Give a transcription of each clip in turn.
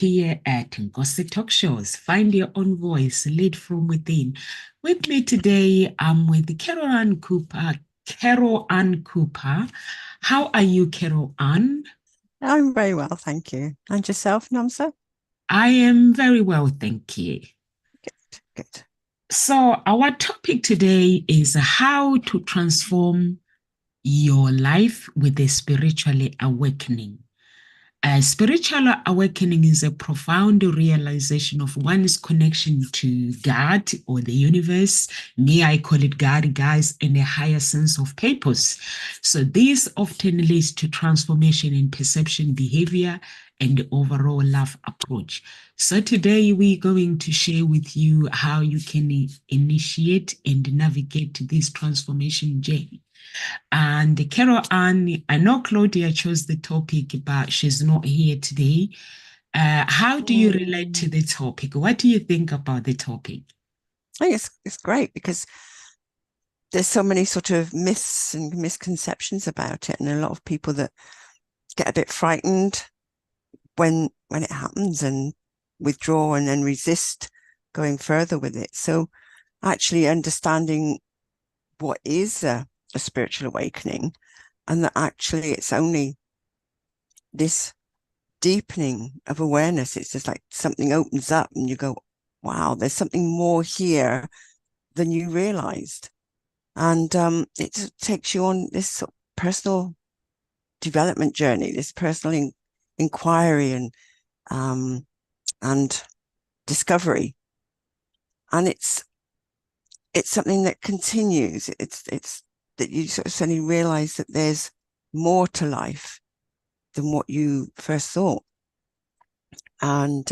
here at Ngosi Talk Shows. Find your own voice, lead from within. With me today, I'm with Carol Ann Cooper. Carol Ann Cooper. How are you, Carol Ann? I'm very well, thank you. And yourself, Namsa? I am very well, thank you. Good, good. So, our topic today is how to transform your life with a spiritual awakening. A spiritual awakening is a profound realization of one's connection to God or the universe. Me, I call it God, guys, and a higher sense of purpose. So this often leads to transformation in perception, behavior, and overall life approach. So today we're going to share with you how you can initiate and navigate this transformation journey. And Carol Ann, I know Claudia chose the topic, but she's not here today. How do you relate to Mm. the topic? What do you think about the topic? I think it's great because there's so many sort of myths and misconceptions about it, and a lot of people that get a bit frightened when it happens and withdraw and then resist going further with it. So actually understanding what is a spiritual awakening, and that actually it's only this deepening of awareness. It's just like something opens up and you go, wow, there's something more here than you realized. And it just takes you on this sort of personal development journey, this personal inquiry um, and discovery. And it's something that continues. It's that you sort of suddenly realize that there's more to life than what you first thought. And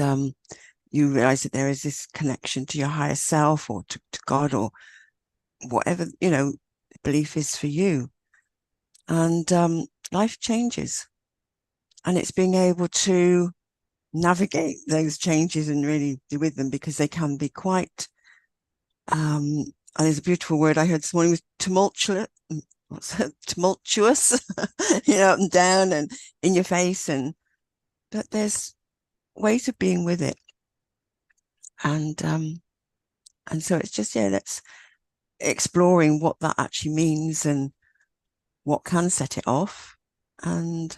you realize that there is this connection to your higher self or to God or whatever, belief is for you. And life changes. And it's being able to navigate those changes and really be with them, because they can be quite, and there's a beautiful word I heard this morning, was tumultuous. What's it? Tumultuous, up and down and in your face. But there's ways of being with it. And so it's just, that's exploring what that actually means and what can set it off and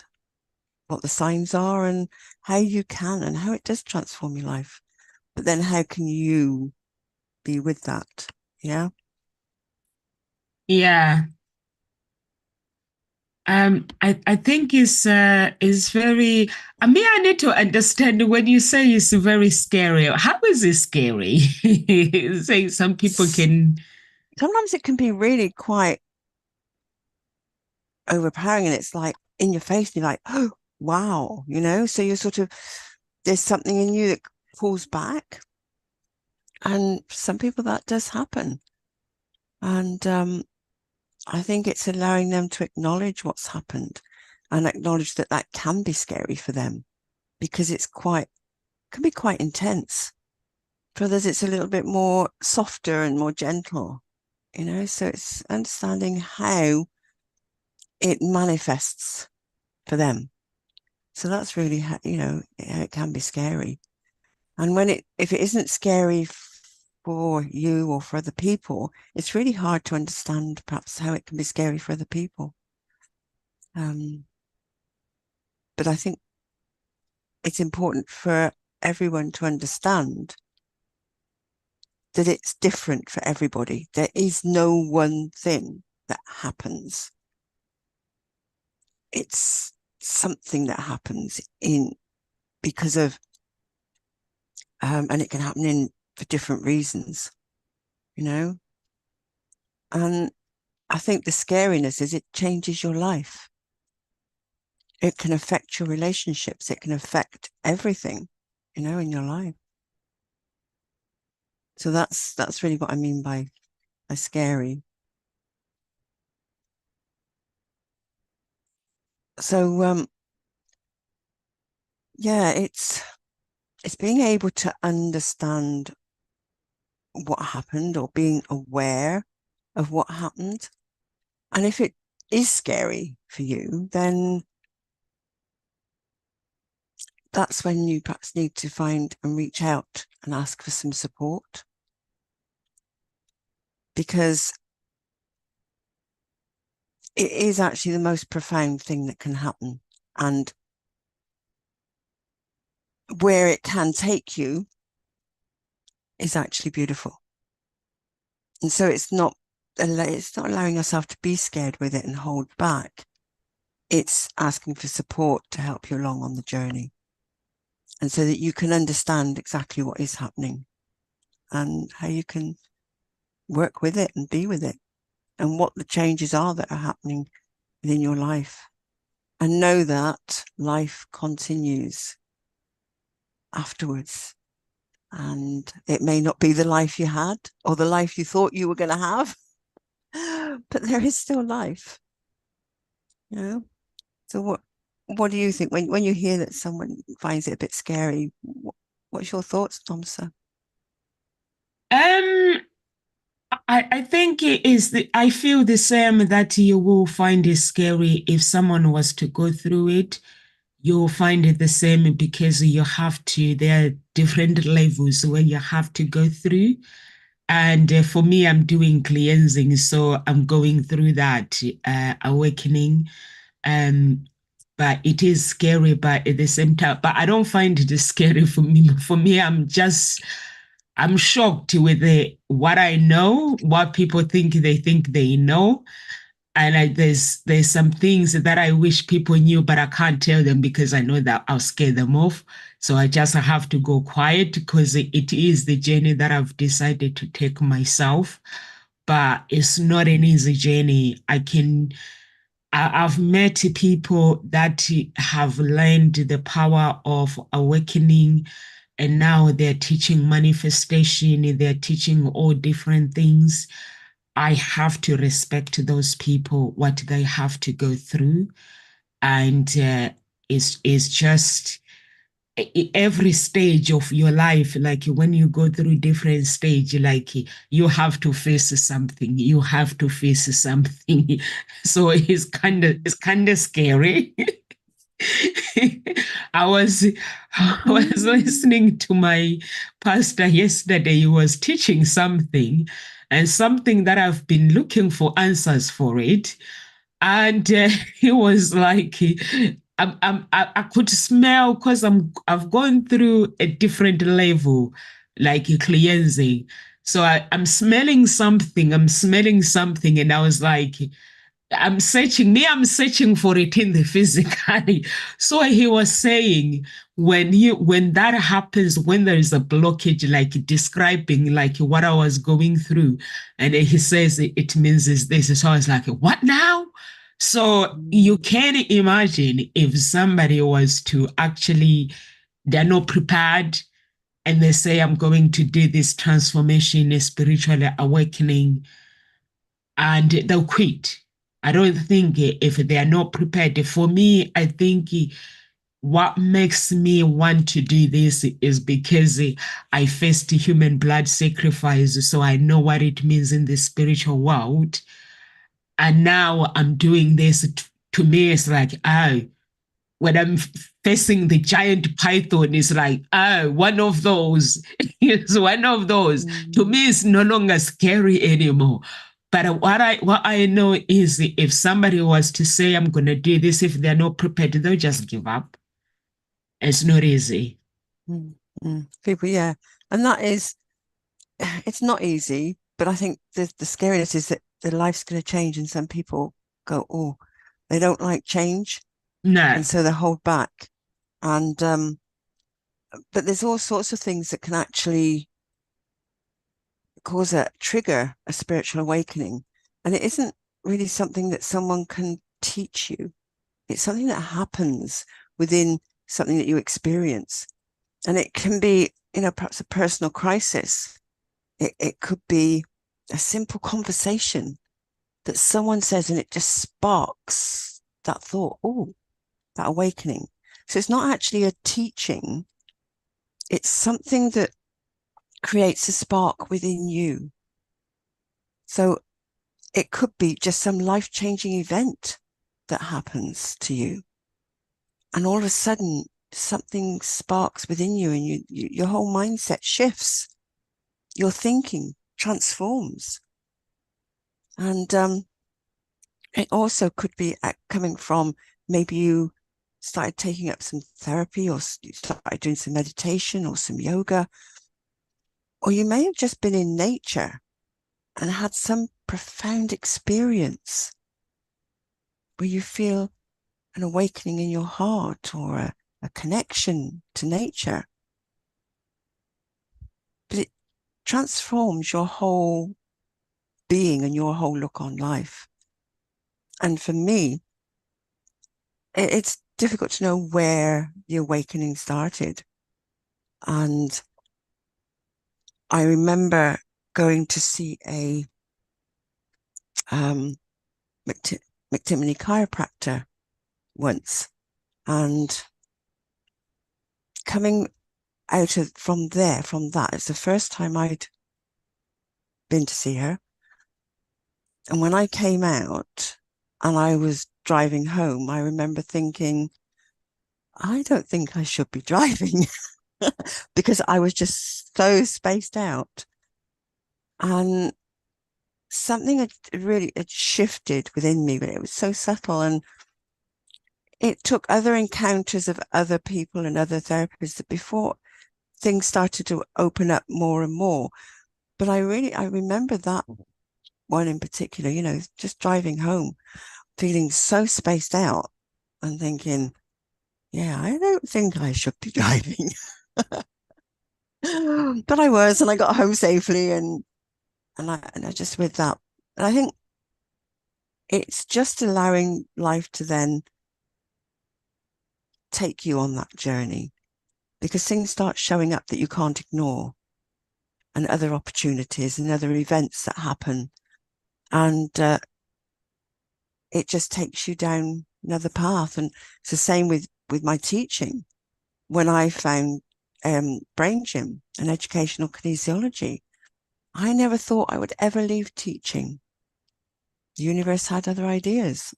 what the signs are and how you can and how it does transform your life. But then how can you be with that? Yeah. Yeah, I think it's very. I mean, I need to understand when you say it's very scary. How is it scary? Say some people can. Sometimes it can be really quite overpowering, and it's like in your face, and you're like, oh, wow, so you're sort of, there's something in you that pulls back. And for some people that does happen. And I think it's allowing them to acknowledge what's happened and acknowledge that that can be scary for them, because can be quite intense. For others, it's a little bit more softer and more gentle, so it's understanding how it manifests for them. So that's really how, how it can be scary. And if it isn't scary for you or for other people, it's really hard to understand perhaps how it can be scary for other people. Um, but I think it's important for everyone to understand that it's different for everybody. There is no one thing that happens. It's something that happens in because of, and it can happen in for different reasons, you know. And I think the scariness is it changes your life. It can affect your relationships. It can affect everything, in your life. So that's really what I mean by scary. So yeah, it's being able to understand what happened or being aware of what happened. And if it is scary for you, then that's when you perhaps need to find and reach out and ask for some support, because it is actually the most profound thing that can happen. And where it can take you is actually beautiful. And so it's not allowing yourself to be scared with it and hold back. It's asking for support to help you along on the journey, and so that you can understand exactly what is happening and how you can work with it and be with it, and what the changes are that are happening within your life, and know that life continues afterwards. And it may not be the life you had or the life you thought you were going to have, but there is still life, you know? So what do you think when you hear that someone finds it a bit scary? What's your thoughts, Tomsa? Um, I think it is I feel the same that you will find it scary if someone was to go through it. You'll find it the same because you have to, there are different levels where you have to go through. And for me, I'm doing cleansing, so I'm going through that awakening. Um, but it is scary, but at the same time, but I don't find it scary for me. For me, I'm shocked with what I know, what people think they know. And there's some things that I wish people knew, but I can't tell them because I know that I'll scare them off. So I just have to go quiet because it is the journey that I've decided to take myself. But it's not an easy journey. I've met people that have learned the power of awakening, and now they're teaching manifestation, they're teaching all different things. I have to respect those people, what they have to go through. And it's just every stage of your life, like when you go through different stage, like you have to face something, you have to face something. So it's kind of scary. I was I was listening to my pastor yesterday. He was teaching something, and something that I've been looking for answers for it. And he was like, I could smell because I've gone through a different level, like cleansing. So I'm smelling something. I'm smelling something, and I was like, I'm searching for it in the physically. So he was saying when that happens, when there is a blockage, like describing like what I was going through, and he says it means is this. So I was like, what now? So you can imagine if somebody was to actually, they're not prepared and they say, I'm going to do this transformation, a spiritual awakening, and they'll quit. I don't think if they are not prepared. For me, I think what makes me want to do this is because I faced human blood sacrifice, so I know what it means in the spiritual world. And now I'm doing this. To me, it's like, oh, when I'm facing the giant python, it's like, oh, one of those. It's one of those. To Mm. me, it's no longer scary anymore. But what I know is if somebody was to say, I'm gonna do this, if they're not prepared, they'll just give up. It's not easy. Mm. People, yeah. And that is, it's not easy, but I think the scariness is that their life's going to change, and some people go, oh, they don't like change, No. and so they hold back. And but there's all sorts of things that can actually trigger a spiritual awakening, and it isn't really something that someone can teach you. It's something that happens within something that you experience, and it can be, perhaps a personal crisis. It could be a simple conversation that someone says, and it just sparks that thought, oh, that awakening. So it's not actually a teaching, it's something that creates a spark within you. So it could be just some life-changing event that happens to you. And all of a sudden, something sparks within you, and your whole mindset shifts. Your thinking transforms. And it also could be coming from, maybe you started taking up some therapy, or you started doing some meditation or some yoga, or you may have just been in nature and had some profound experience where you feel an awakening in your heart, or a connection to nature. But it transforms your whole being and your whole look on life. And for me, it's difficult to know where the awakening started. And I remember going to see a McTimney chiropractor once, and coming out of from that, it's the first time I'd been to see her. And when I came out and I was driving home, I remember thinking, I don't think I should be driving, because I was just so spaced out. And something had shifted within me, but it was so subtle. And it took other encounters of other people and other therapists that before things started to open up more and more. But I remember that one in particular, just driving home, feeling so spaced out and thinking, yeah, I don't think I should be driving. But I was, and I got home safely, and I just, with that. And I think it's just allowing life to then take you on that journey, because things start showing up that you can't ignore, and other opportunities and other events that happen. And it just takes you down another path. And it's the same with my teaching. When I found brain gym and educational kinesiology, I never thought I would ever leave teaching. The universe had other ideas,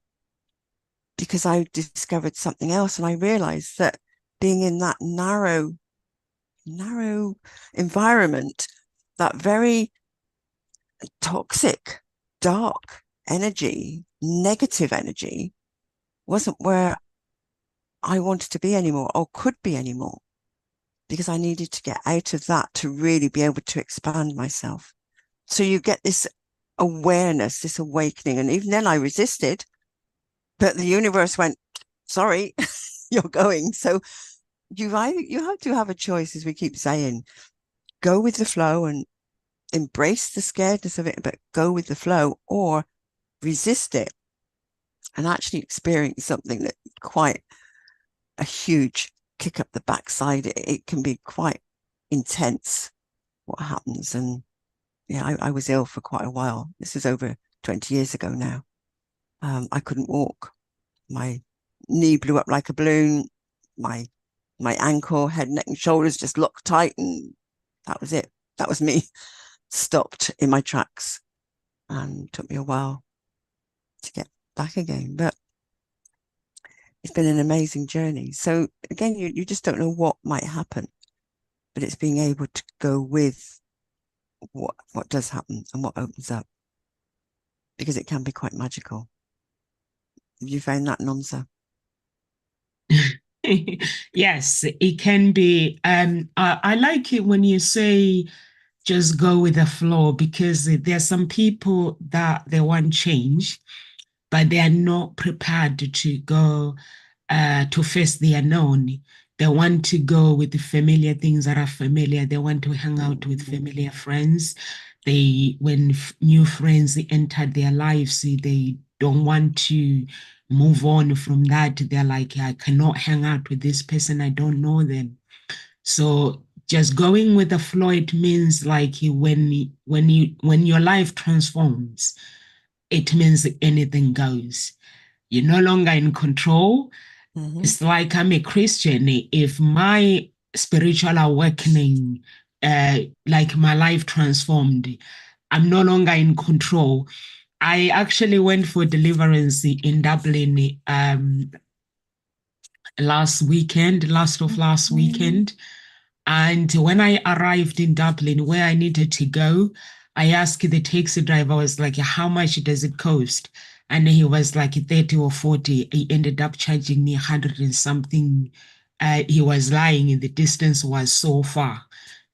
because I discovered something else, and I realized that being in that narrow environment, that very toxic, dark energy, negative energy, wasn't where I wanted to be anymore, or could be anymore, because I needed to get out of that to really be able to expand myself. So you get this awareness, this awakening. And even then I resisted, but the universe went, sorry, you're going. So you have to have a choice, as we keep saying. Go with the flow and embrace the scaredness of it, but go with the flow, or resist it and actually experience something that quite a huge kick up the backside. It can be quite intense what happens. And yeah, I was ill for quite a while. This is over 20 years ago now. I couldn't walk. My knee blew up like a balloon. My ankle, head, neck, and shoulders just locked tight, and that was it. That was me, stopped in my tracks, and it took me a while to get back again. But it's been an amazing journey. So again, you just don't know what might happen, but it's being able to go with what does happen and what opens up, because it can be quite magical. Have you found that, Nonsa? Yes, it can be. I like it when you say just go with the flow, because there's some people that they want change, but they are not prepared to go to face the unknown. They want to go with the familiar things that are familiar. They want to hang out with familiar friends. When new friends enter their lives, they don't want to move on from that. They're like, I cannot hang out with this person. I don't know them. So just going with the flow, it means like when your life transforms, it means anything goes. You're no longer in control. Mm-hmm. It's like I'm a Christian. If my spiritual awakening, like my life transformed, I'm no longer in control. I actually went for deliverance in Dublin last weekend, last of last weekend. And when I arrived in Dublin, where I needed to go, I asked the taxi driver, I was like, how much does it cost? And he was like 30 or 40. He ended up charging me 100 and something. He was lying, and the distance was so far.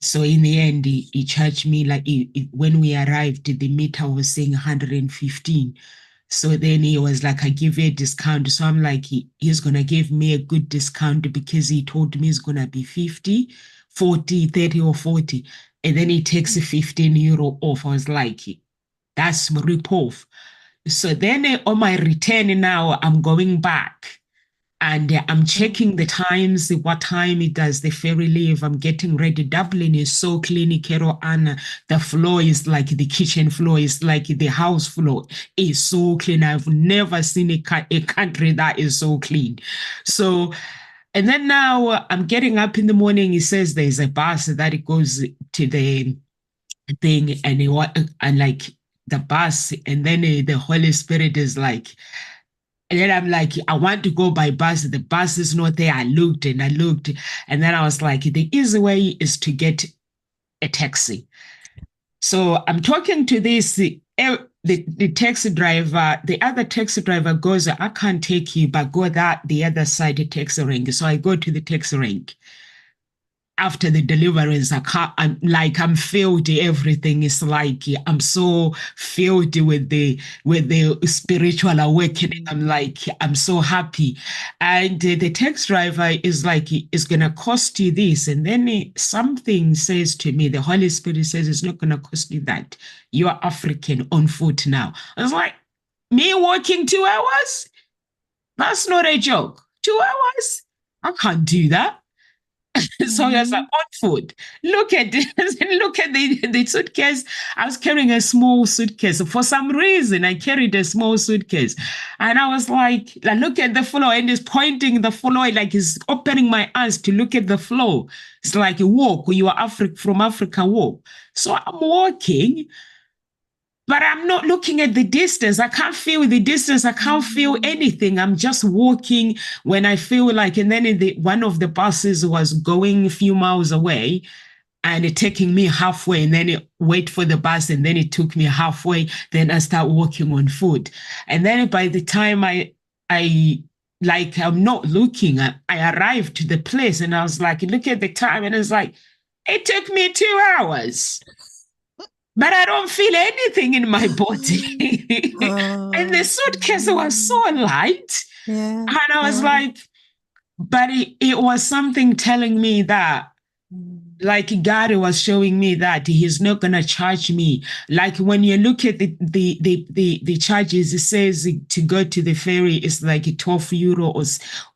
So in the end, he charged me like when we arrived, the meter was saying 115. So then he was like, I give you a discount. So I'm like, he's going to give me a good discount because he told me it's going to be 50, 40, 30 or 40. And then he takes a 15 euro off. I was like, that's rip off. So then on my return now, I'm going back. And I'm checking the times, what time it does the ferry leave. I'm getting ready. Dublin is so clean, Kero Anna. The floor is like the kitchen floor, is like the house floor is so clean. I've never seen a country that is so clean. So, and then now I'm getting up in the morning. It says there's a bus that it goes to the thing, and like the bus, and then the Holy Spirit is like, and then I'm like, I want to go by bus. The bus is not there. I looked and I looked. And then I was like, the easy way is to get a taxi. So I'm talking to the taxi driver. The other taxi driver goes, I can't take you, but go the other side, the taxi rank. So I go to the taxi rank after the deliverance. I'm filled. Everything is like I'm so filled with the spiritual awakening. I'm like, I'm so happy. And the taxi driver is like, it's gonna cost you this. And then something says to me, the Holy Spirit says, it's not gonna cost you that. You're African on foot now. I was like, me walking 2 hours? That's not a joke. 2 hours? I can't do that. So I was like, on foot. Look at this. Look at the suitcase. I was carrying a small suitcase. For some reason, I carried a small suitcase. And I was like, look at the floor. And he's pointing the floor, like he's opening my eyes to look at the floor. It's like a walk. You are from Africa, walk. So I'm walking, but I'm not looking at the distance. I can't feel the distance. I can't feel anything. I'm just walking when I feel like, and then one of the buses was going a few miles away and it taking me halfway, and then it wait for the bus, and then it took me halfway. Then I start walking on foot. And then by the time I like, I'm not looking, I arrived to the place and I was like, look at the time. And it's like, it took me 2 hours. But I don't feel anything in my body. And the suitcase was so light. Yeah. And I was like, but it was something telling me that, like God was showing me that He's not gonna charge me. Like when you look at the charges, it says to go to the ferry is like 12 euro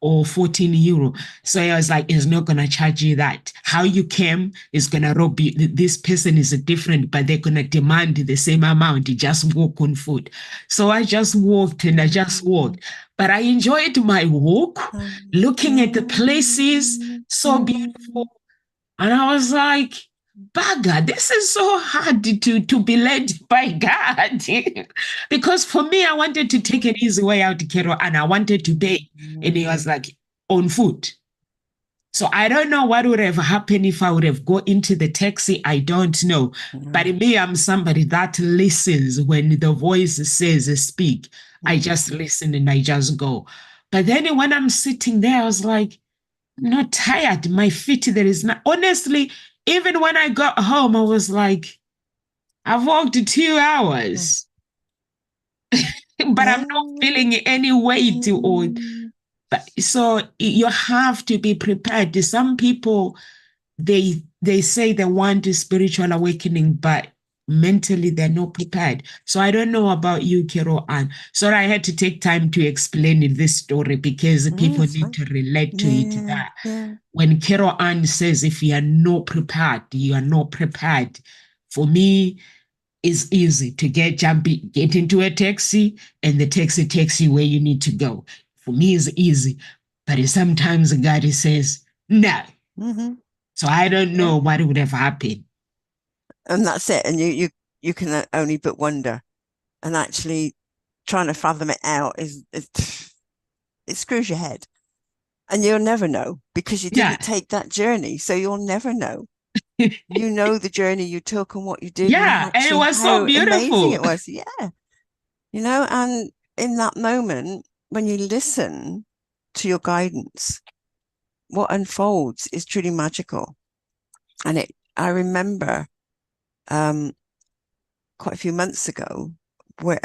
or 14 euro. So I was like, He's not gonna charge you that. How you came is gonna rob you. This person is different, but they're gonna demand the same amount. You just walk on foot. So I just walked and I just walked. But I enjoyed my walk, looking at the places, so beautiful. And I was like, Bagger, this is so hard to be led by God. Because for me, I wanted to take an easy way out to Kero and I wanted to pay. And he was like, on foot. So I don't know what would have happened if I would have go into the taxi. I don't know. But me, I'm somebody that listens when the voice says speak. I just listen and I just go. But then when I'm sitting there, I was like, not tired. My feet, there is not. Honestly, even when I got home, I was like, I've walked 2 hours, but I'm not feeling any weight or. But so you have to be prepared. Some people, they say they want a spiritual awakening, but mentally they're not prepared. So I don't know about you, Kero Ann. Sorry, I had to take time to explain this story because people need to relate to it. That when Kero Ann says, if you are not prepared, you are not prepared. For me, it's easy to get into a taxi and the taxi takes you where you need to go. For me, it's easy. But sometimes God says, no. So I don't know what would have happened. And that's it. And you can only but wonder. And actually trying to fathom it out it screws your head. And you'll never know because you Yeah. didn't take that journey. So you'll never know. You know the journey you took and what you did and Yeah. And it actually was so how amazing beautiful. it was. Yeah. And in that moment, when you listen to your guidance, what unfolds is truly magical. And I remember um, quite a few months ago where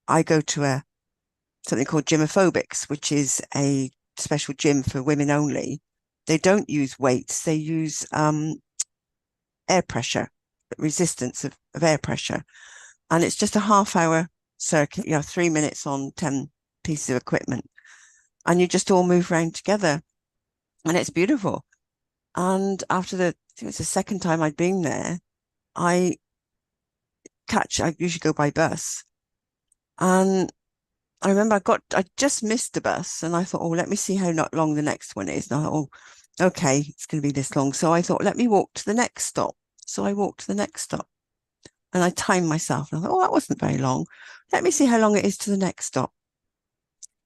I go to something called gymophobics, which is a special gym for women only. They don't use weights; they use air pressure, resistance of air pressure, and it's just a half-hour circuit. You have 3 minutes on 10 pieces of equipment, and you just all move around together, and it's beautiful. And after I think it was the second time I'd been there, I I usually go by bus. And I remember I just missed the bus and I thought, oh, let me see how not long the next one is. And I thought, oh, okay, it's going to be this long. So I thought, let me walk to the next stop. So I walked to the next stop and I timed myself. And I thought, oh, that wasn't very long. Let me see how long it is to the next stop.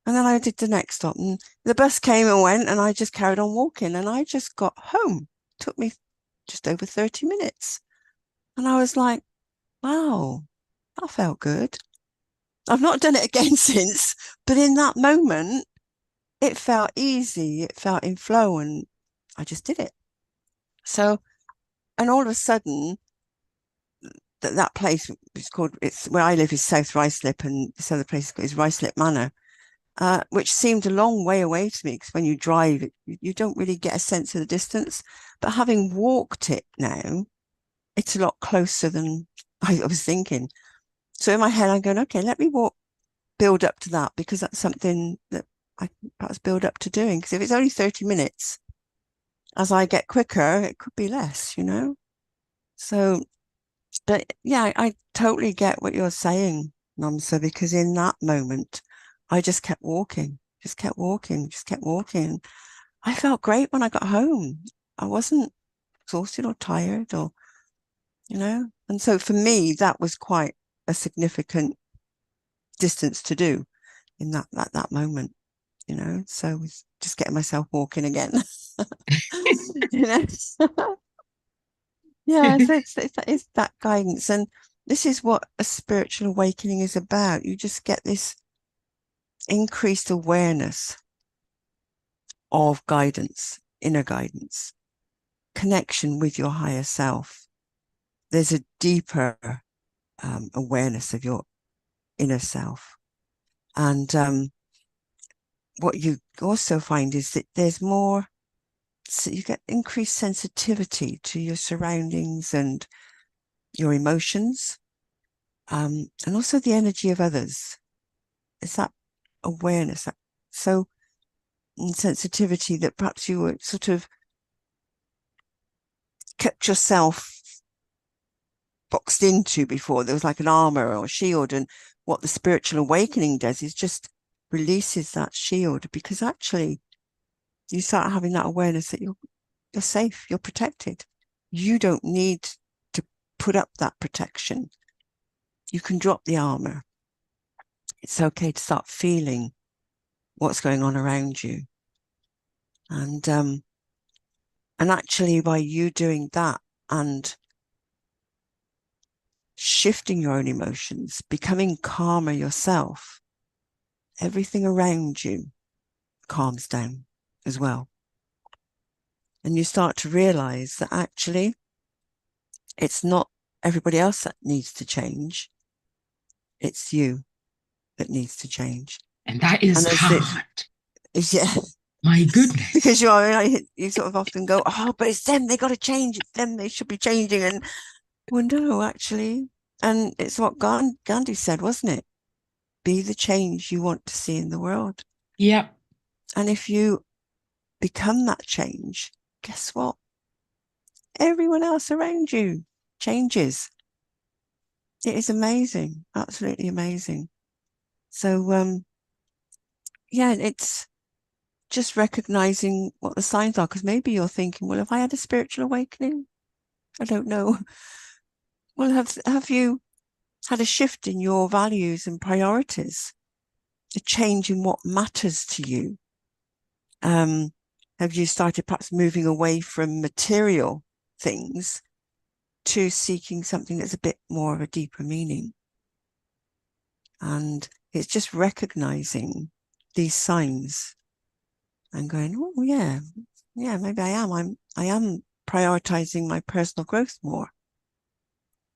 And then I did the next stop and the bus came and went and I just carried on walking and I just got home. It took me just over 30 minutes. And I was like, wow, that felt good. I've not done it again since, but in that moment, it felt easy. It felt in flow, and I just did it. So, and all of a sudden, that place is called, it's where I live is South Ruislip, and this other place is Ruislip Manor, which seemed a long way away to me because when you drive, you don't really get a sense of the distance. But having walked it now, it's a lot closer than I was thinking. So in my head, I'm going, okay, let me build up to that because that's something that I perhaps build up to doing. Because if it's only 30 minutes, as I get quicker, it could be less. So, but yeah, I totally get what you're saying, Namsa, because in that moment, I just kept walking, just kept walking, just kept walking. I felt great when I got home. I wasn't exhausted or tired and so for me, that was quite a significant distance to do in that moment. So it's just getting myself walking again. you know yeah, so it's that guidance, and this is what a spiritual awakening is about. You just get this increased awareness of guidance, inner guidance, connection with your higher self. There's a deeper awareness of your inner self, and what you also find is that there's more, so you get increased sensitivity to your surroundings and your emotions, and also the energy of others. It's that awareness, so sensitivity that perhaps you were sort of kept yourself boxed into before. There was like an armor or a shield, and what the spiritual awakening does is just releases that shield, because actually you start having that awareness that you're safe, you're protected. You don't need to put up that protection. You can drop the armor. It's okay to start feeling what's going on around you. And actually by you doing that and shifting your own emotions, becoming calmer yourself, everything around you calms down as well. And you start to realize that actually it's not everybody else that needs to change. It's you that needs to change. And that is And there's this, hard. yeah, My goodness. because you sort of often go, oh, but it's them, they got to change. It's them, they should be changing. And well, no, actually. And it's what Gandhi said, wasn't it? Be the change you want to see in the world. Yep. And if you become that change, guess what? Everyone else around you changes. It is amazing, absolutely amazing. So, yeah, it's just recognizing what the signs are, because maybe you're thinking, well, have I had a spiritual awakening? I don't know. Well, have you had a shift in your values and priorities, a change in what matters to you? Have you started perhaps moving away from material things to seeking something that's a bit more of a deeper meaning? And it's just recognizing these signs and going, oh yeah, maybe I am prioritizing my personal growth more.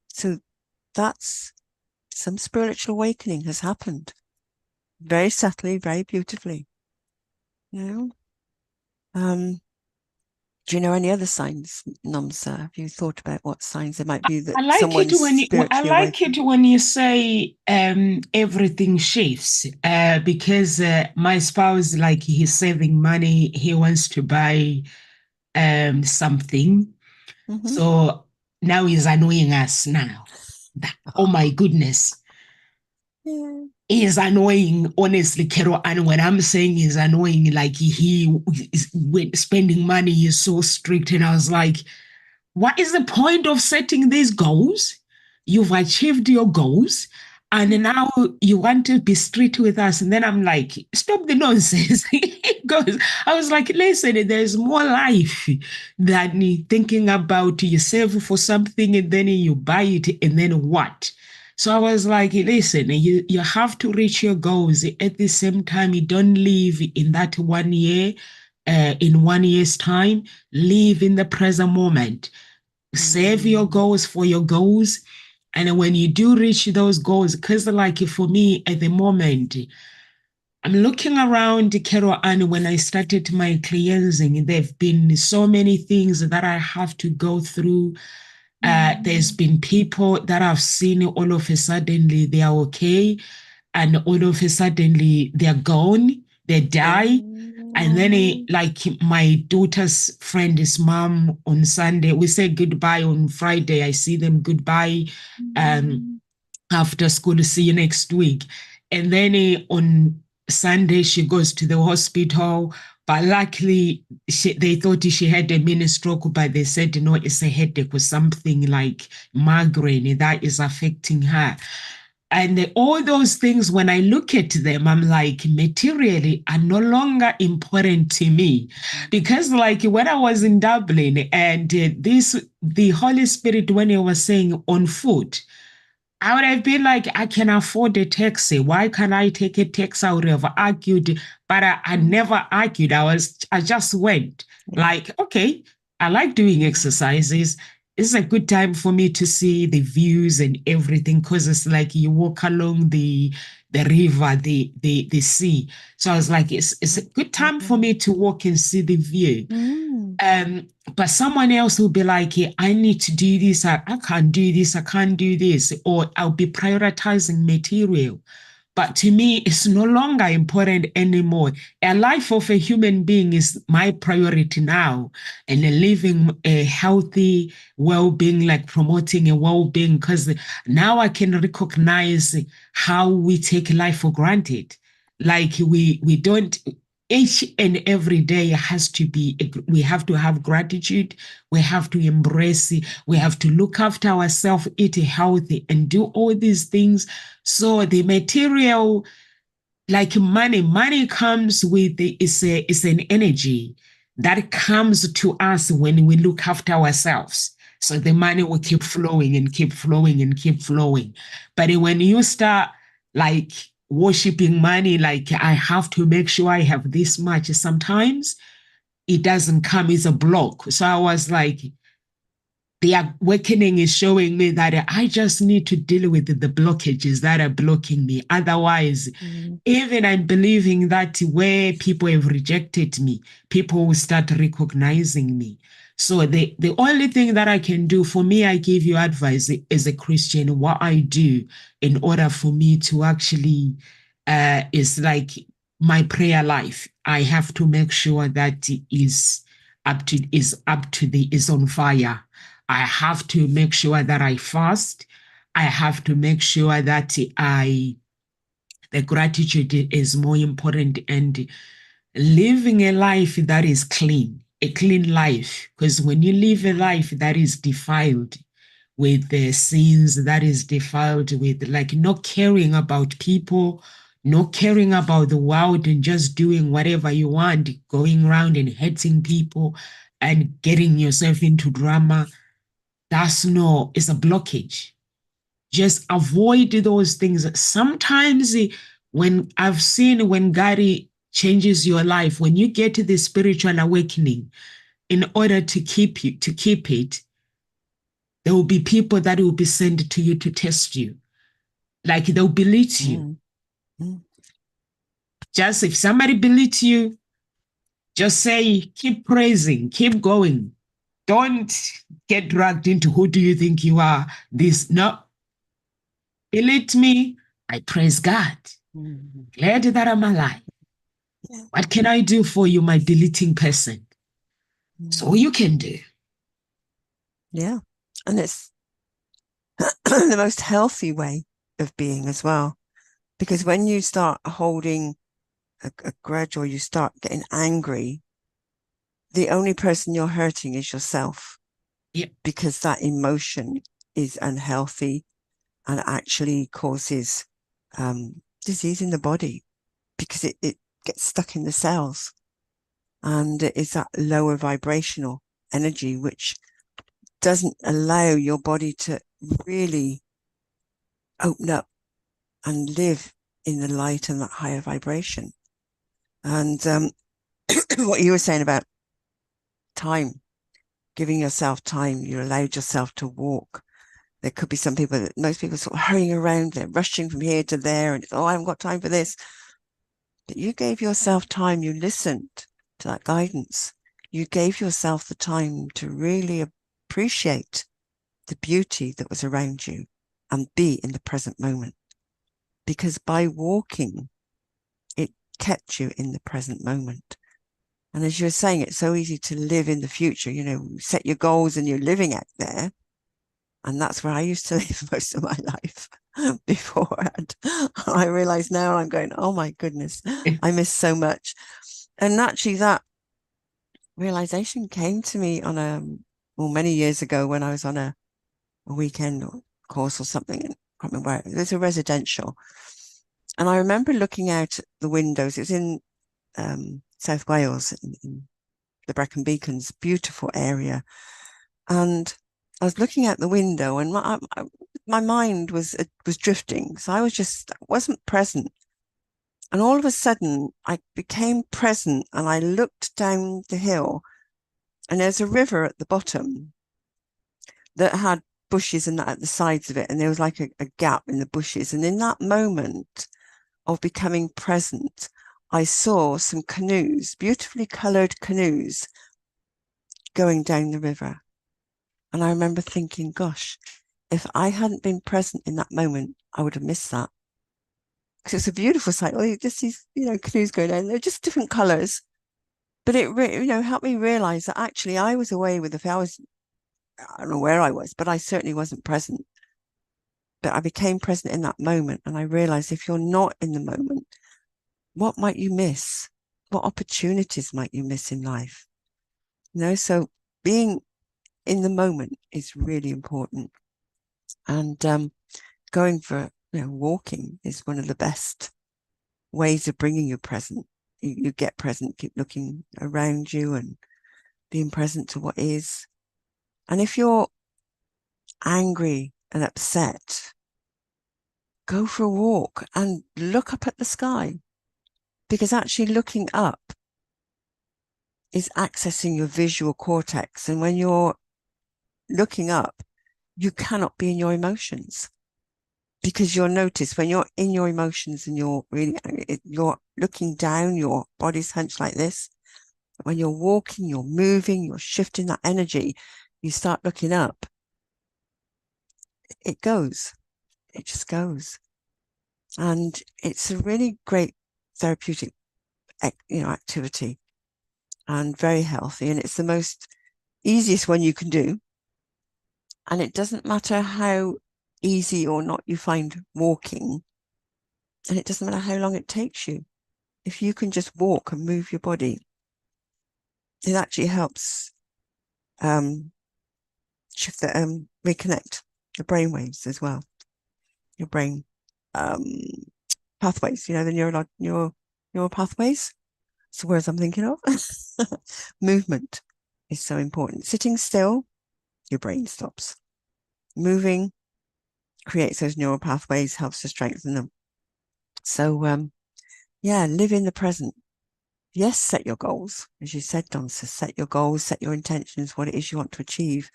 So that's some spiritual awakening has happened very subtly, very beautifully. You know, do you know any other signs, Namsa? Have you thought about what signs there might be that I like it someone's when I spiritually like it awakened? when you say everything shifts because my spouse, like, he's saving money, he wants to buy something, Mm-hmm. so now he's annoying us now. Oh my goodness, Yeah. he's annoying, honestly, Carol. And when I'm saying he's annoying, like, he is, when spending money is so strict, and I was like, what is the point of setting these goals? You've achieved your goals, and now you want to be strict with us. And then I'm like, stop the nonsense. Because I was like, listen, there's more life than thinking about you save for something and then you buy it, and then what? So I was like, listen, you have to reach your goals. At the same time, you don't live in that 1 year, in 1 year's time, live in the present moment, save your Mm. goals for your goals. And when you do reach those goals, because like for me at the moment, I'm looking around, Carol, and when I started my cleansing, there have been so many things that I have to go through. There's been people that I've seen all of a sudden they are okay, and all of a sudden they're gone, they die. And then, Oh. like my daughter's friend's mom on Sunday, we say goodbye on Friday. I see them goodbye um, after school, see you next week. And then on Sunday, she goes to the hospital. But luckily, they thought she had a mini stroke, but they said, no, it's a headache or something like migraine that is affecting her. And all those things, when I look at them, I'm like, materially are no longer important to me. Because, like, when I was in Dublin, and the Holy Spirit, when he was saying on foot, I would have been like, I can afford a taxi. Why can't I take a taxi? I would have argued, but I never argued. I just went Yeah. like, okay, I like doing exercises. It's a good time for me to see the views and everything because it's like you walk along the river, the sea. So I was like, it's a good time for me to walk and see the view. Mm. But someone else will be like, "Hey, I need to do this. I can't do this. I can't do this." Or I'll be prioritizing material. But to me, it's no longer important anymore. A life of a human being is my priority now. And living a healthy well-being, like promoting a well-being, because now I can recognize how we take life for granted. Like we don't, each and every day has to be, we have to have gratitude, we have to embrace it, we have to look after ourselves, eat healthy, and do all these things. So the material, like money comes with it's an energy that comes to us when we look after ourselves. So the money will keep flowing and keep flowing and keep flowing. But when you start like worshiping money, like I have to make sure I have this much, sometimes it doesn't come as a block. So I was like, the awakening is showing me that I just need to deal with the blockages that are blocking me. Otherwise, Mm. even I'm believing that where people have rejected me, people will start recognizing me. So the only thing that I can do, for me, I give you advice as a Christian, what I do in order for me to actually is like my prayer life. I have to make sure that it is on fire. I have to make sure that I fast. I have to make sure that the gratitude is more important, and living a life that is clean, a clean life. Because when you live a life that is defiled with the sins, that is defiled with like not caring about people, not caring about the world and just doing whatever you want, going around and hurting people and getting yourself into drama. That's no, it's a blockage. Just avoid those things. Sometimes when I've seen when God changes your life, when you get to the spiritual awakening, in order to keep it, there will be people that will be sent to you to test you. Like they'll belittle you. Mm. Mm. Just if somebody belittles you, just say, keep praising, keep going. Don't get dragged into who do you think you are? This, no. Belittle me, I praise God. Mm. Glad that I'm alive. Yeah. What can I do for you, my deleting person? So Mm. you can do. Yeah. And it's the most healthy way of being as well. Because when you start holding a grudge or you start getting angry, the only person you're hurting is yourself, Yeah. because that emotion is unhealthy and actually causes disease in the body, because it gets stuck in the cells, and it is that lower vibrational energy which doesn't allow your body to really open up and live in the light and that higher vibration. And what you were saying about time, giving yourself time, you allowed yourself to walk. There could be some people that most people sort of hurrying around, they're rushing from here to there, and it's, oh, I haven't got time for this. But you gave yourself time, you listened to that guidance. You gave yourself the time to really appreciate the beauty that was around you and be in the present moment. Because by walking, it kept you in the present moment. And as you were saying, it's so easy to live in the future. You know, set your goals and you're living out there. And that's where I used to live most of my life beforehand. I realize now, I'm going, oh my goodness, I miss so much. And actually that realization came to me on many years ago when I was on a weekend course or something. And I can't remember where. It was a residential. And I remember looking out the windows. It was in South Wales, in the Brecon Beacons, beautiful area. And I was looking out the window, and my mind was drifting. So I wasn't present. And all of a sudden, I became present, and I looked down the hill, and there's a river at the bottom that had bushes and that at the sides of it, and there was like a gap in the bushes. And in that moment of becoming present, I saw some canoes, beautifully coloured canoes, going down the river. And I remember thinking, gosh, if I hadn't been present in that moment, I would have missed that. Because it's a beautiful sight. Well, just these, canoes going down. They're just different colours. But it, helped me realise that actually I was away with the family. I don't know where I was, but I certainly wasn't present. But I became present in that moment. And I realised if you're not in the moment, what might you miss? What opportunities might you miss in life? So being in the moment is really important. And going for, walking is one of the best ways of bringing you present. You get present, keep looking around you and being present to what is. And if you're angry and upset, go for a walk and look up at the sky, because actually looking up is accessing your visual cortex. And when you're looking up, you cannot be in your emotions, because you'll notice when you're in your emotions and you're really angry, you're looking down, your body's hunched like this. When you're walking, you're moving, you're shifting that energy, you start looking up, it just goes. And it's a really great therapeutic, activity, and very healthy. And it's the most easiest one you can do. And it doesn't matter how easy or not you find walking. And it doesn't matter how long it takes you. If you can just walk and move your body, it actually helps shift the reconnect the brain waves as well. Your brain pathways, the neural pathways. It's the words I'm thinking of. Movement is so important. Sitting still, your brain stops. Moving creates those neural pathways, helps to strengthen them. So, live in the present. Yes, set your goals. As you said, Don, so set your goals, set your intentions, what it is you want to achieve,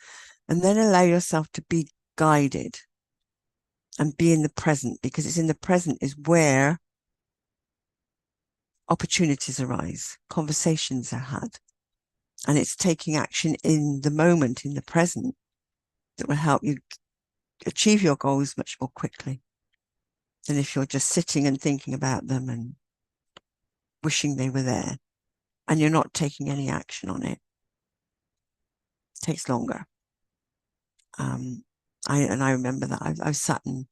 and then allow yourself to be guided and be in the present, because it's in the present is where opportunities arise, conversations are had, and it's taking action in the moment, in the present, that will help you achieve your goals much more quickly than if you're just sitting and thinking about them and wishing they were there and you're not taking any action on it. It takes longer. I remember that I've sat and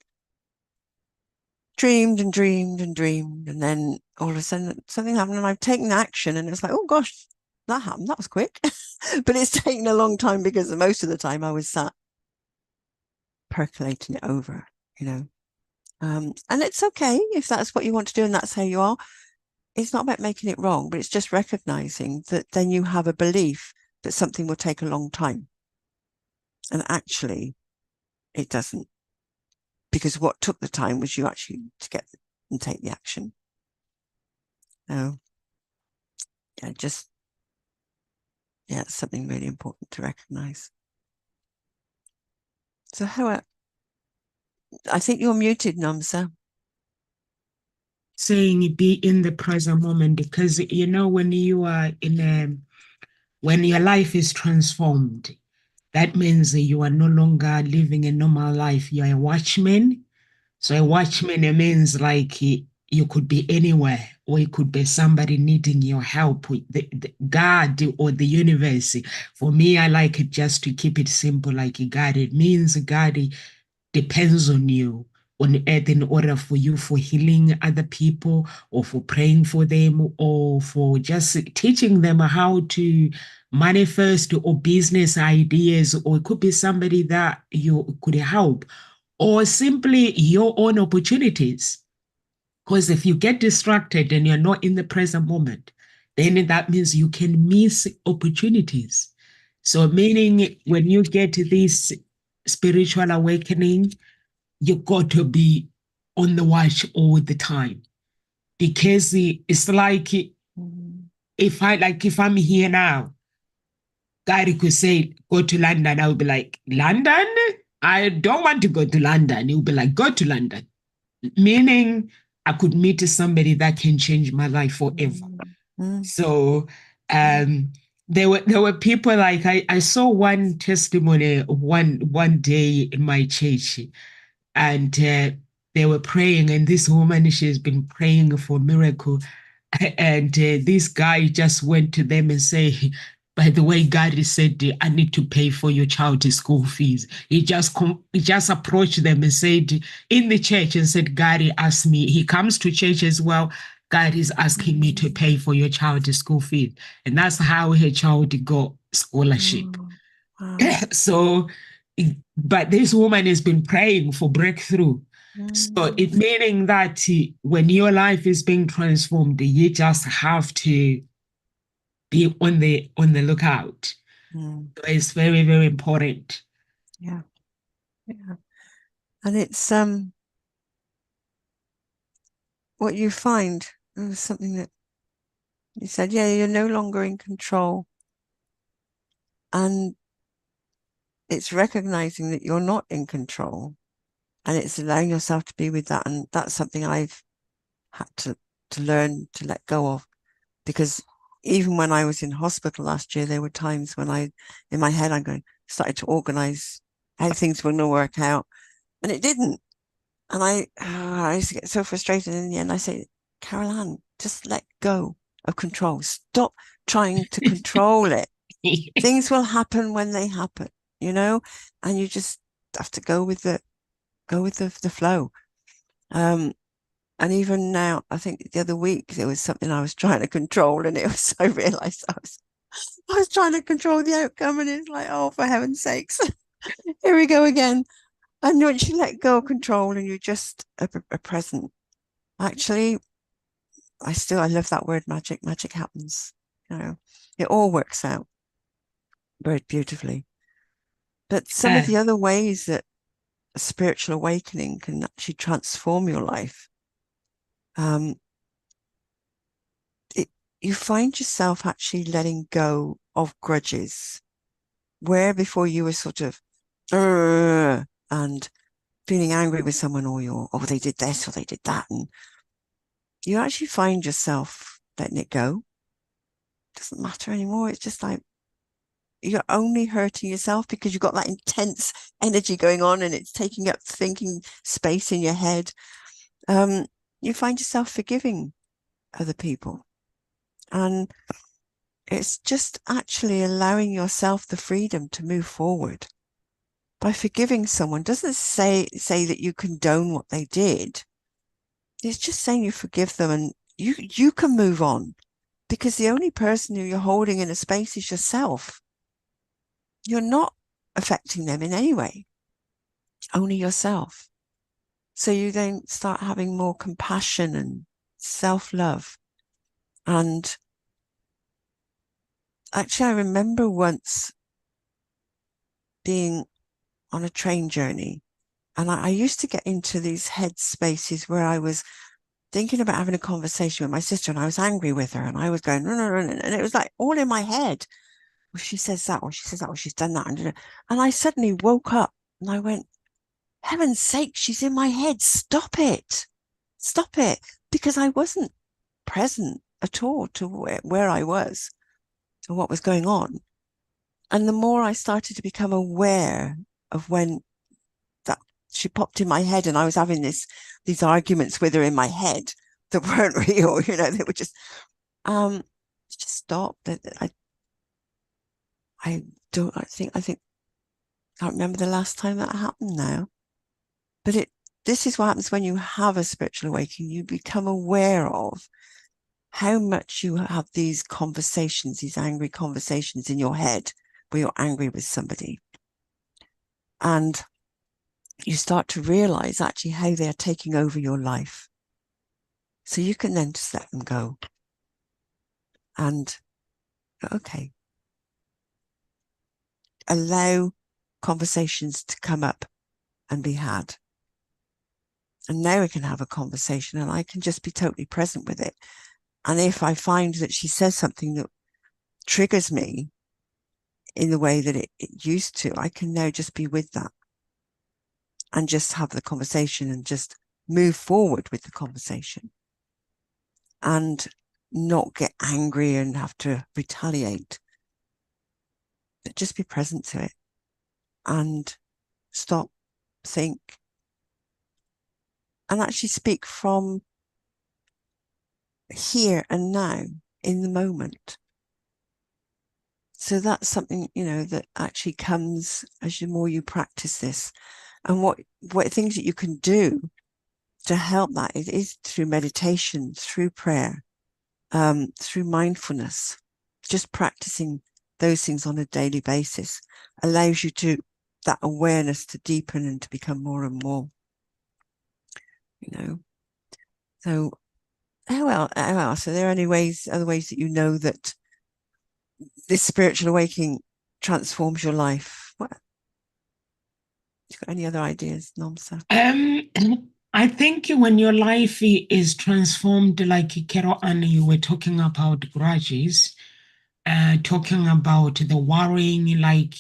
dreamed and dreamed and dreamed, and then all of a sudden something happened and I've taken action, and it's like, oh gosh, that happened, that was quick. But it's taken a long time because most of the time I was sat percolating it over, and it's okay if that's what you want to do and that's how you are. It's not about making it wrong, but it's just recognizing that then you have a belief that something will take a long time, and actually it doesn't, because what took the time was you actually to get and take the action. So it's something really important to recognize. So I think you're muted, Namsa. Saying be in the present moment, because when you are when your life is transformed, that means that you are no longer living a normal life. You are a watchman. So a watchman, it means like you could be anywhere, or it could be somebody needing your help, the God or the universe. For me, I like it just to keep it simple, like God. It means God depends on you on earth in order for you, for healing other people, or for praying for them, or for just teaching them how to manifest or business ideas, or it could be somebody that you could help, or simply your own opportunities. Because if you get distracted and you're not in the present moment, then that means you can miss opportunities. So, meaning when you get this spiritual awakening, you got to be on the watch all the time, because it's like if I'm here now, God could say go to London, I would be like, London, I don't want to go to London. He would be like, go to London, meaning I could meet somebody that can change my life forever. So there were people, like I saw one testimony one day in my church, and they were praying, and this woman, she's been praying for a miracle, and this guy just went to them and say, by the way, God said, I need to pay for your child's school fees. He just approached them and said in the church and said, God asked me, he comes to church as well, God is asking me to pay for your child's school fees. And that's how her child got scholarship. Wow. So, but this woman has been praying for breakthrough. So it meaning that when your life is being transformed, you just have to be on the lookout. So it's very, very important. Yeah. And it's what you find, something that you said, you're no longer in control. And it's recognizing that you're not in control, and it's allowing yourself to be with that. And that's something I've had to learn to let go of, because even when I was in hospital last year, there were times when in my head, started to organize how things were going to work out, and it didn't. And I used to get so frustrated. In the end, I say, Carol Ann, just let go of control. Stop trying to control it. Things will happen when they happen, and you just have to go with the flow. And even now, I think the other week there was something I was trying to control, and I realized I was trying to control the outcome, and it's like, oh, for heaven's sakes, here we go again. And once you let go of control and you just are present, Actually, I love that word magic. Magic happens. You know, it all works out very beautifully. But some of Uh, the other ways that a spiritual awakening can actually transform your life, um, it, you find yourself actually letting go of grudges, where before you were sort of and feeling angry with someone, or oh, they did this or they did that, and you actually find yourself letting it go. It doesn't matter anymore. It's just like you're only hurting yourself because you've got that intense energy going on and it's taking up thinking space in your head. Um, you find yourself forgiving other people. And it's just actually allowing yourself the freedom to move forward. By forgiving someone doesn't say that you condone what they did. It's just saying you forgive them and you can move on, because the only person who you're holding in a space is yourself. You're not affecting them in any way, only yourself. So you then start having more compassion and self-love. And actually, I remember once being on a train journey, and I used to get into these head spaces where I was thinking about having a conversation with my sister, and I was angry with her, and I was going, no, no, no, and it was like all in my head. Well, she says that, or she says that, or she's done that. And I suddenly woke up and I went, heaven's sake, she's in my head. Stop it. Stop it. Because I wasn't present at all to where I was, to what was going on. And the more I started to become aware of when that she popped in my head and I was having these arguments with her in my head that weren't real, they were just stop. I don't, I think, I can't remember the last time that happened now, but this is what happens when you have a spiritual awakening. You become aware of how much you have these conversations, these angry conversations in your head where you're angry with somebody. And you start to realize actually how they are taking over your life. So you can then just let them go and, okay, allow conversations to come up and be had. And now we can have a conversation and I can just be totally present with it. And if I find that she says something that triggers me in the way that it used to, I can now just be with that and just have the conversation and just move forward with the conversation and not get angry and have to retaliate, but just be present to it and stop, think, and actually speak from here and now in the moment. So that's something, that actually comes as the more you practice this. And what things that you can do to help that is through meditation, through prayer, through mindfulness. Just practicing those things on a daily basis allows you that awareness to deepen and to become more and more, So how else? Are there other ways that that this spiritual awakening transforms your life? What, you got any other ideas, Nomsa? Um, I think when your life is transformed, like Kero and you were talking about grudges, talking about the worrying, like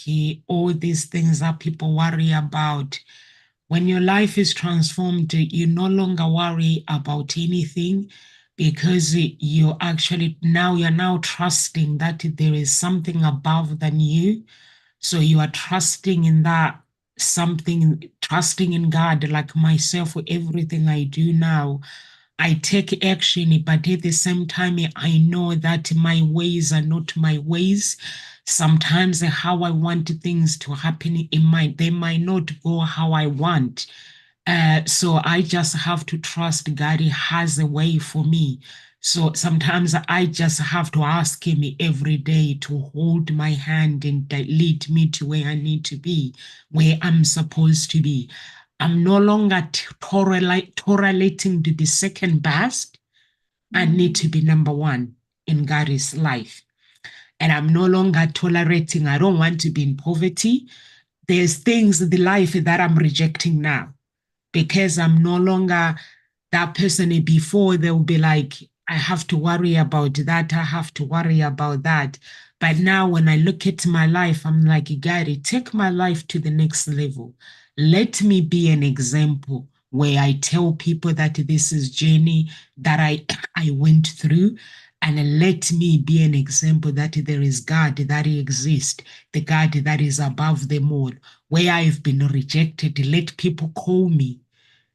all these things that people worry about. When your life is transformed, you no longer worry about anything because you're now trusting that there is something above than you. So you are trusting in that something, trusting in God, like myself, for everything I do now. I take action, but at the same time, I know that my ways are not my ways. Sometimes how I want things to happen, they might not go how I want. So I just have to trust God has a way for me. So sometimes I just have to ask Him every day to hold my hand and lead me to where I need to be, where I'm supposed to be. I'm no longer tolerating to be second best. I need to be number one in God's life. And I'm no longer tolerating, I don't want to be in poverty. There's things in the life that I'm rejecting now because I'm no longer that person. Before they'll be like, I have to worry about that, I have to worry about that. But now when I look at my life, I'm like, God, take my life to the next level. Let me be an example where I tell people that this is journey that I went through, and let me be an example that there is God, that He exists, the God that is above them all. Where I've been rejected, let people call me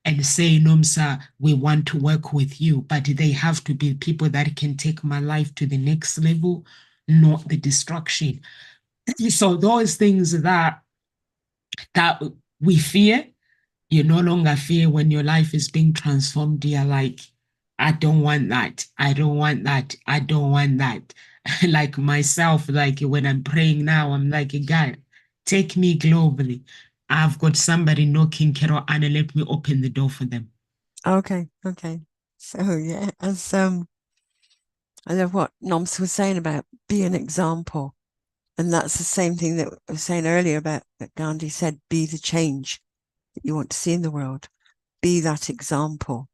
and say, Nomsa, we want to work with you. But they have to be people that can take my life to the next level, not the destruction. So those things that we fear, you no longer fear when your life is being transformed. You're like, I don't want that. I don't want that. I don't want that. Like myself, like when I'm praying now, I'm like, God, take me globally. I've got somebody knocking, Carol Anna, let me open the door for them. Okay. So yeah, as I love what Noms was saying about be an example. And that's the same thing that I was saying earlier about that Gandhi said, be the change that you want to see in the world. Be that example.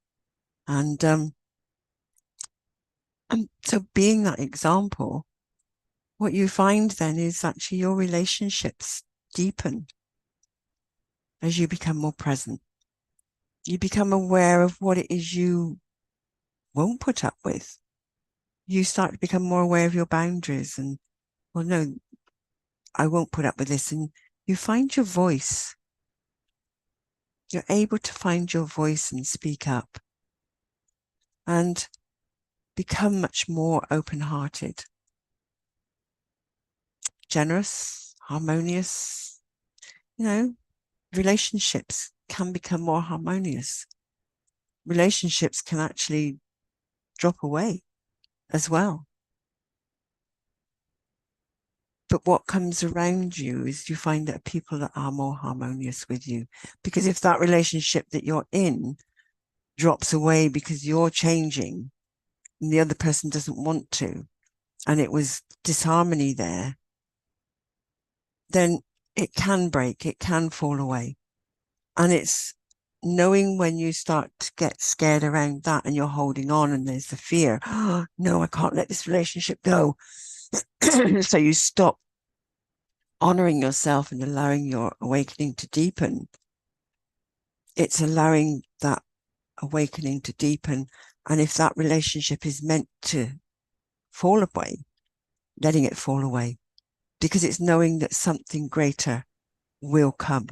And so being that example, what you find then is actually your relationships deepen as you become more present. You become aware of what it is you won't put up with. You start to become more aware of your boundaries and, well, no, I won't put up with this. And you find your voice. You're able to find your voice and speak up and become much more open-hearted, generous, harmonious. Relationships can become more harmonious. Relationships can actually drop away as well. But what comes around you is you find that people that are more harmonious with you. Because if that relationship that you're in drops away because you're changing and the other person doesn't want to, and it was disharmony there, then it can break, it can fall away. And it's knowing when you start to get scared around that and you're holding on and there's the fear, oh, no, I can't let this relationship go. So you stop honoring yourself and allowing your awakening to deepen. It's allowing that awakening to deepen. And if that relationship is meant to fall away, letting it fall away, because it's knowing that something greater will come,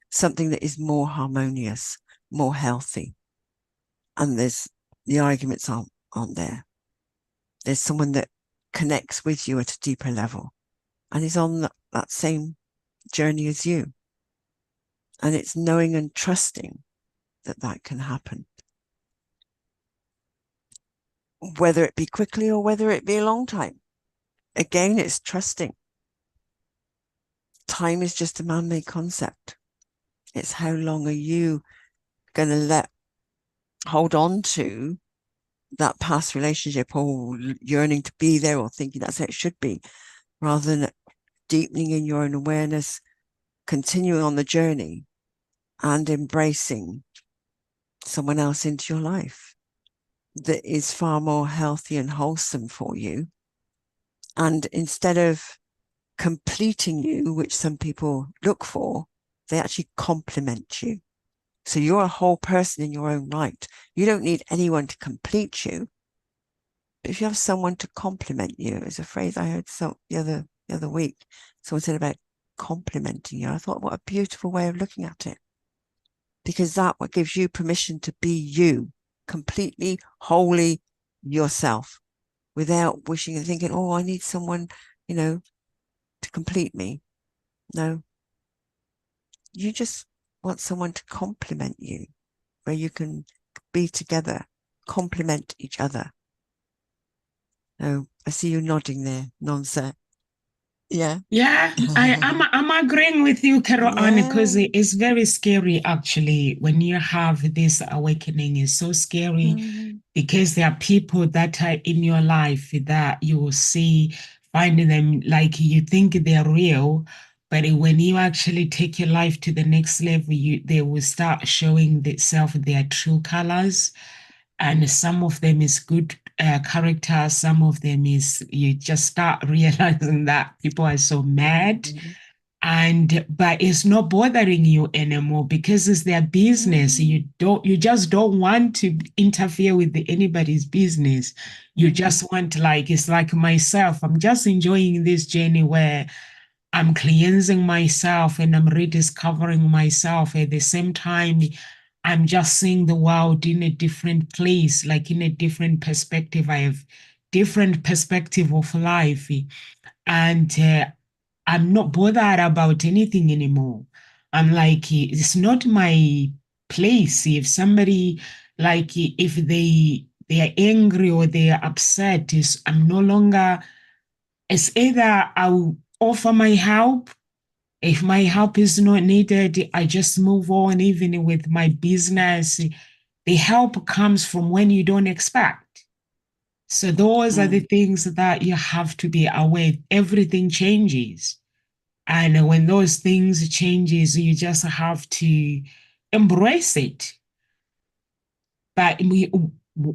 something that is more harmonious, more healthy. And the arguments aren't there. There's someone that connects with you at a deeper level and is on that same journey as you. And it's knowing and trusting that can happen. Whether it be quickly or whether it be a long time. Again, it's trusting. Time is just a man-made concept. It's how long are you going to hold on to that past relationship or yearning to be there or thinking that's how it should be, rather than deepening in your own awareness, continuing on the journey and embracing someone else into your life that is far more healthy and wholesome for you. And instead of completing you, which some people look for, they actually complement you. So you're a whole person in your own right. You don't need anyone to complete you. But if you have someone to complement you, it's a phrase I heard the other week. Someone said about complimenting you. I thought, what a beautiful way of looking at it. Because that what gives you permission to be you, completely, wholly yourself, without wishing and thinking, oh, I need someone, to complete me. No. You just want someone to complement you, where you can be together, complement each other. Oh, I see you nodding there, Nonsa. Yeah. Yeah, I'm agreeing with you, Carol Ann, because Yeah. it's very scary actually when you have this awakening. It's so scary Mm, because there are people that are in your life that you will see, finding them like you think they're real, but when you actually take your life to the next level, they will start showing themselves their true colors. And some of them is good character, some of them is you just start realizing that people are so mad, mm, and but it's not bothering you anymore because it's their business. mm, You just don't want to interfere with anybody's business. You mm, just want, like, it's like myself, I'm just enjoying this journey where I'm cleansing myself and I'm rediscovering myself. At the same time, I'm just seeing the world in a different place, like in a different perspective. I have different perspective of life, and I'm not bothered about anything anymore. I'm like, it's not my place. If somebody, like, if they are angry or they are upset, is I'm no longer. It's either I'll offer my help. If my help is not needed, I just move on. Even with my business, the help comes from when you don't expect. So those are the mm, things that you have to be aware. Everything changes. And when those things changes, you just have to embrace it. But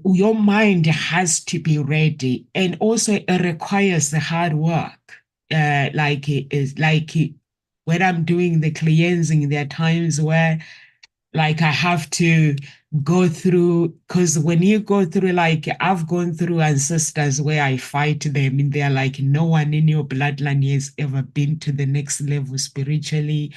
your mind has to be ready, and also it requires the hard work. Like it is like when I'm doing the cleansing, there are times where like I have to go through, because when you go through, like I've gone through ancestors where I fight them and they're like, no one in your bloodline has ever been to the next level spiritually.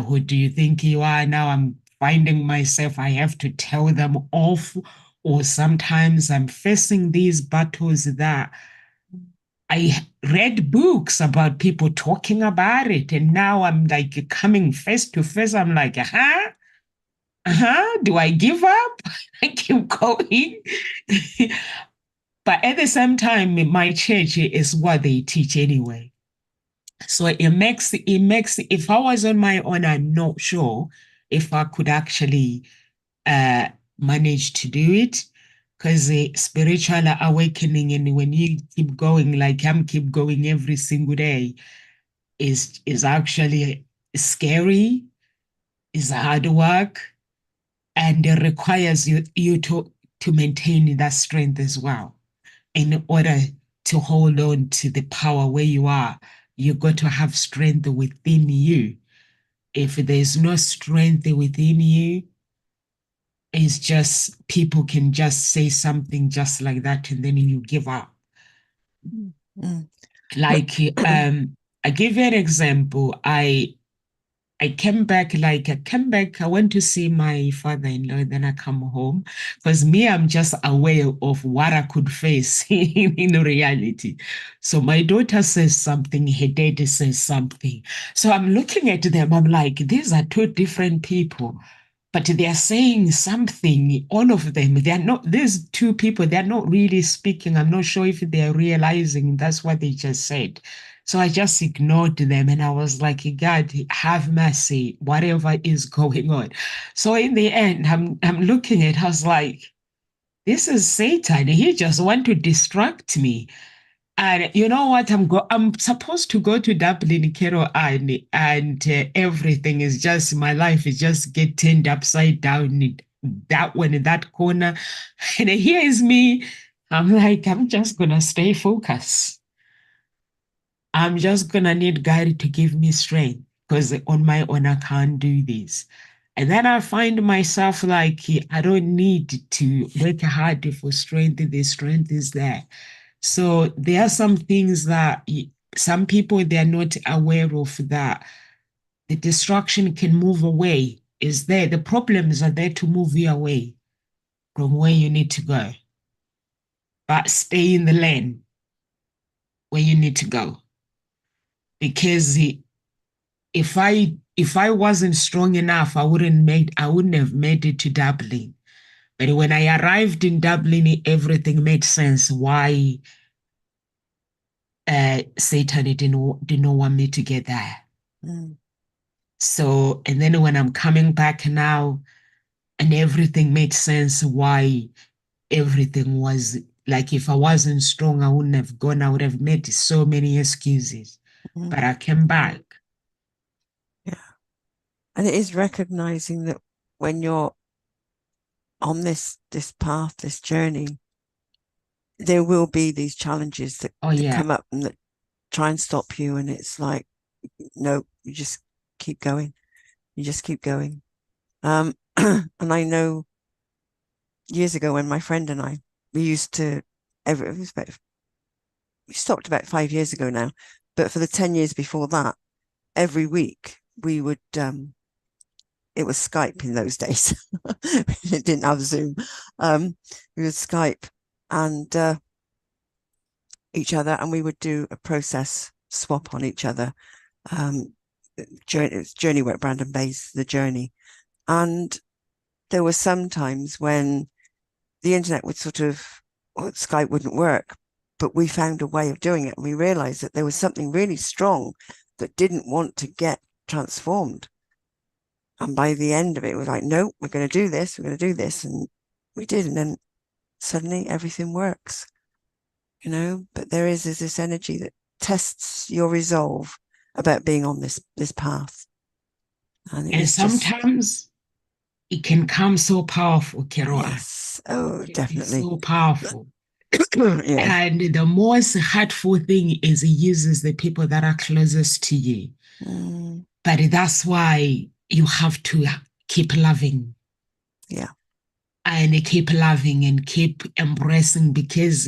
Who do you think you are? Now I'm finding myself, I have to tell them off, or sometimes I'm facing these battles that I read books about people talking about it, and now I'm like coming face to face. I'm like, huh? Do I give up? I keep going. But at the same time, my church is what they teach anyway. So it makes if I was on my own, I'm not sure if I could actually uh manage to do it. Because the spiritual awakening, and when you keep going, like I'm keep going every single day, is actually scary, is hard work, and it requires you to maintain that strength as well. In order to hold on to the power where you are, you got to have strength within you. If there's no strength within you, it's just people can just say something just like that and then you give up. mm, mm. Like I give you an example. I came back, I went to see my father-in-law, then I come home. Because me, I'm just aware of what I could face in reality. So my daughter says something, her dad says something. So I'm looking at them, I'm like, these are two different people, but they are saying something, all of them. They are not, these two people, they're not really speaking. I'm not sure if they're realizing that's what they just said. So I just ignored them and I was like, God, have mercy, whatever is going on. So in the end, I'm looking at, I was like, this is Satan. He just want to distract me. And you know what? I'm supposed to go to Dublin, Kero, and everything is just, my life is just get turned upside down in that one in that corner. And here is me. I'm like, I'm just gonna stay focused. I'm just gonna need God to give me strength because on my own I can't do this. And then I find myself like I don't need to work hard for strength. The strength is there. So there are some things that some people they're not aware of, that the distraction can move away. Is there? The problems are there to move you away from where you need to go, but stay in the lane where you need to go. Because if I wasn't strong enough, I wouldn't have made it to Dublin. But when I arrived in Dublin, everything made sense. Why Satan did not want me to get there. Mm. So, and then when I'm coming back now, and everything made sense why everything was like, if I wasn't strong, I wouldn't have gone. I would have made so many excuses. Mm. But I came back. Yeah. And it is recognizing that when you're on this path, this journey, there will be these challenges Oh that yeah. come up and that try and stop you. And it's like, no, you just keep going. You just keep going. And I know years ago when my friend and I, we used to, it was about, we stopped about 5 years ago now, but for the 10 years before that, every week we would, it was Skype in those days. It didn't have Zoom. We would Skype and each other, and we would do a process swap on each other. Journey work, Brandon Bay's The Journey. And there were some times when the internet would sort of, well, Skype wouldn't work, but we found a way of doing it. And we realized that there was something really strong that didn't want to get transformed. And by the end of it, we were like, no, we're going to do this. We're going to do this. And we did. And then suddenly everything works, but there is this energy that tests your resolve about being on this path. And it And is just, sometimes it can come so powerful, Keroa. yes. Oh, It can be definitely. so powerful. Yeah. And the most hurtful thing is it uses the people that are closest to you. Mm, But that's why you have to keep loving yeah. and keep loving and keep embracing, because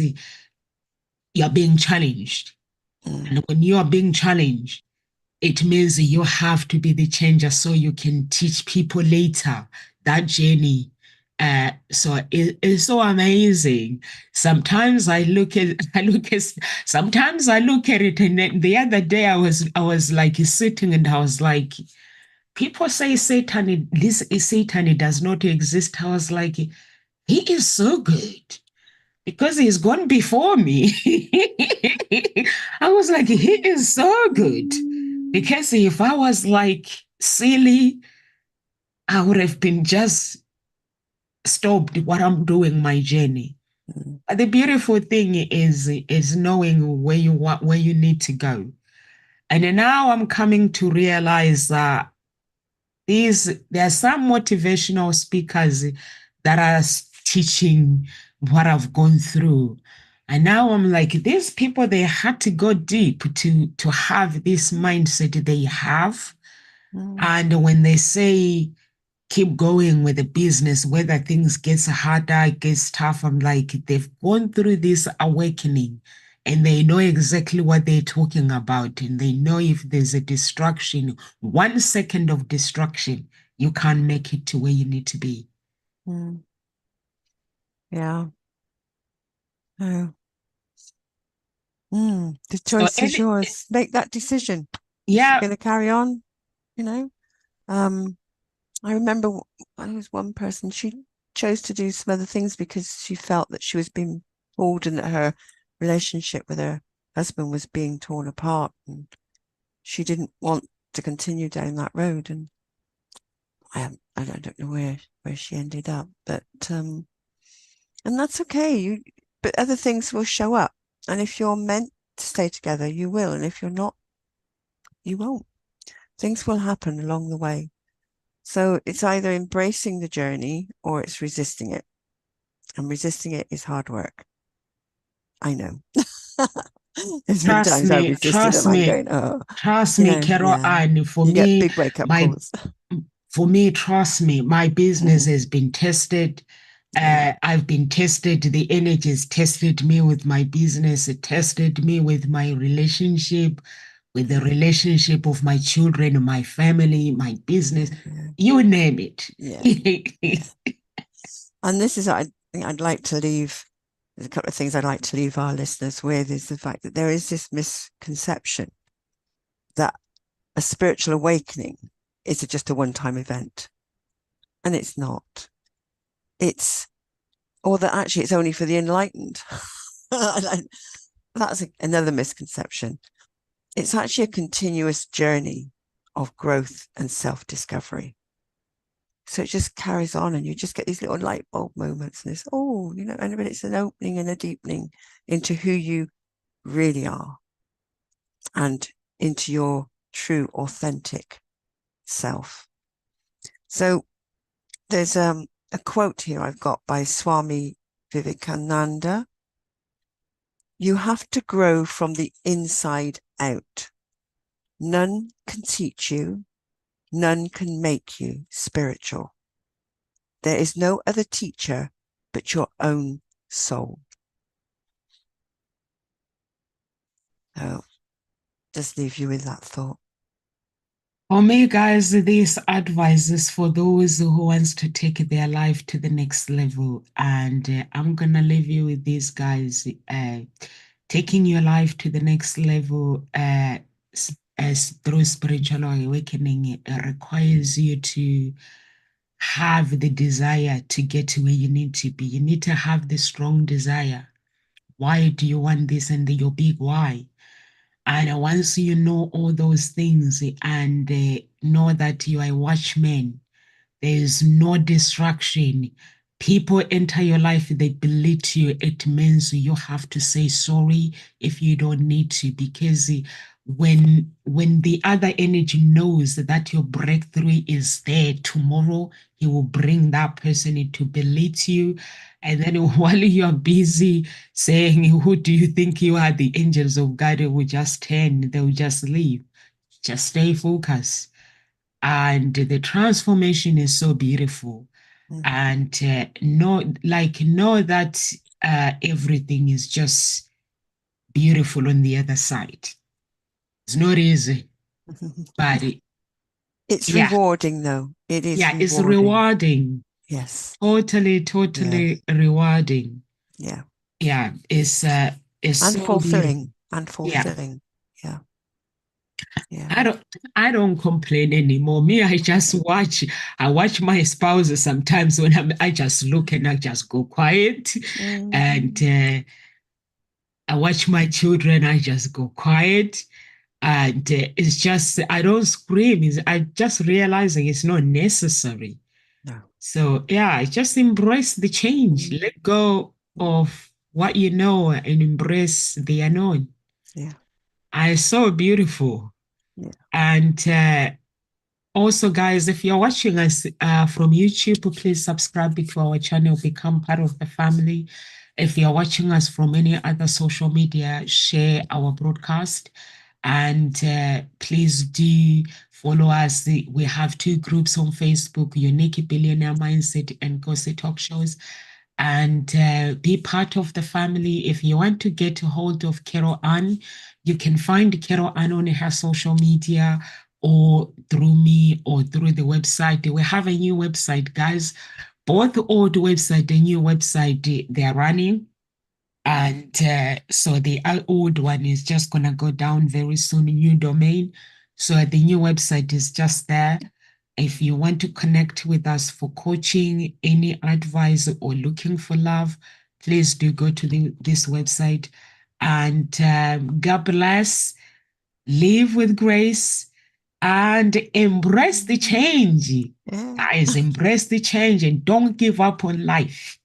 you're being challenged. Mm, And when you are being challenged, it means you have to be the changer so you can teach people later that journey. So it's so amazing. Sometimes sometimes I look at it, and the other day I was like sitting and I was like, people say Satan does not exist. I was like, he is so good because he's gone before me. I was like, he is so good. Because if I was like silly, I would have been just stopped what I'm doing, my journey. mm, But the beautiful thing is knowing where you want, where you need to go. And now I'm coming to realize that there are some motivational speakers that are teaching what I've gone through. And now I'm like, these people, they had to go deep to have this mindset they have. mm, And when they say keep going with the business, whether things gets harder, gets tough, I'm like, they've gone through this awakening and they know exactly what they're talking about. And they know if there's a distraction, 1 second of distraction, you can't make it to where you need to be. mm, yeah. Oh. The So, choice is yours. Make that decision. If you're yeah, going to carry on, you know. Um, I remember I was one person, she chose to do some other things because she felt that she was being pulled and that her relationship with her husband was being torn apart, and she didn't want to continue down that road. And I don't know where she ended up, but and that's okay. But other things will show up, and if you're meant to stay together, you will, and if you're not, you won't. Things will happen along the way. So it's either embracing the journey or it's resisting it. And resisting it is hard work. I know. There's been trust times I've me, resisted and I'm going, oh, trust me, Carol. yeah. And for You get me, big wake up my calls. trust me, my business Mm, has been tested. yeah. I've been tested. The energy has tested me with my business. It tested me with my relationship, with the Yeah. relationship of my children, my family, my business. Yeah. You name it. Yeah. Yeah. And this is, I think I'd like to leave. There's a couple of things I'd like to leave our listeners with is the fact that there is this misconception that a spiritual awakening is just a one-time event. And it's not. It's, or that actually it's only for the enlightened. that's another misconception. It's actually a continuous journey of growth and self-discovery. So it just carries on, and you just get these little light bulb moments, and it's, oh, and it's an opening and a deepening into who you really are and into your true, authentic self. So there's a quote here I've got by Swami Vivekananda. You have to grow from the inside out. None can teach you, none can make you spiritual. There is no other teacher but your own soul. So just leave you with that thought. For me, guys, this advice is for those who wants to take their life to the next level. And I'm gonna leave you with these guys. Taking your life to the next level as through spiritual awakening, it requires you to have the desire to get to where you need to be. You need to have the strong desire. Why do you want this? And your big why. And once you know all those things and know that you are a watchman, there is no distraction. People enter your life, they belittle you. It means you have to say sorry if you don't need to, because when the other energy knows that your breakthrough is there tomorrow, he will bring that person in to belittle you. And then while you're busy saying, who do you think you are? The angels of God will just turn, they will just leave. Just stay focused. And the transformation is so beautiful. Mm-hmm. And know that everything is just beautiful on the other side. It's not easy, but It's yeah, rewarding, though. It is yeah, it's rewarding. rewarding. Yes. Totally, Yeah. totally rewarding. Yeah. Yeah, it's And so beautiful. fulfilling. And Yeah. fulfilling. Yeah. Yeah. I don't complain anymore. Me, I just watch. I watch my spouse sometimes when I just look and I just go quiet, and Mm. I watch my children. I just go quiet, and it's just I don't scream. I just realizing it's not necessary. No. So yeah, just embrace the change. Mm. Let go of what you know and embrace the unknown. Yeah. I so beautiful. Yeah. And also, guys, if you're watching us from YouTube, please subscribe to our channel, become part of the family. If you're watching us from any other social media, share our broadcast. And please do follow us. We have two groups on Facebook, Unique Billionaire Mindset and Gossip Talk Shows. And be part of the family. If you want to get a hold of Carol Ann, you can find Carol Ann on her social media or through me or through the website. We have a new website, guys. Both the old website, the new website, they're running. And so the old one is just going to go down very soon, new domain. So the new website is just there. If you want to connect with us for coaching, any advice, or looking for love, please do go to this website. And God bless, live with grace, and embrace the change. Yeah. Guys, embrace the change and don't give up on life.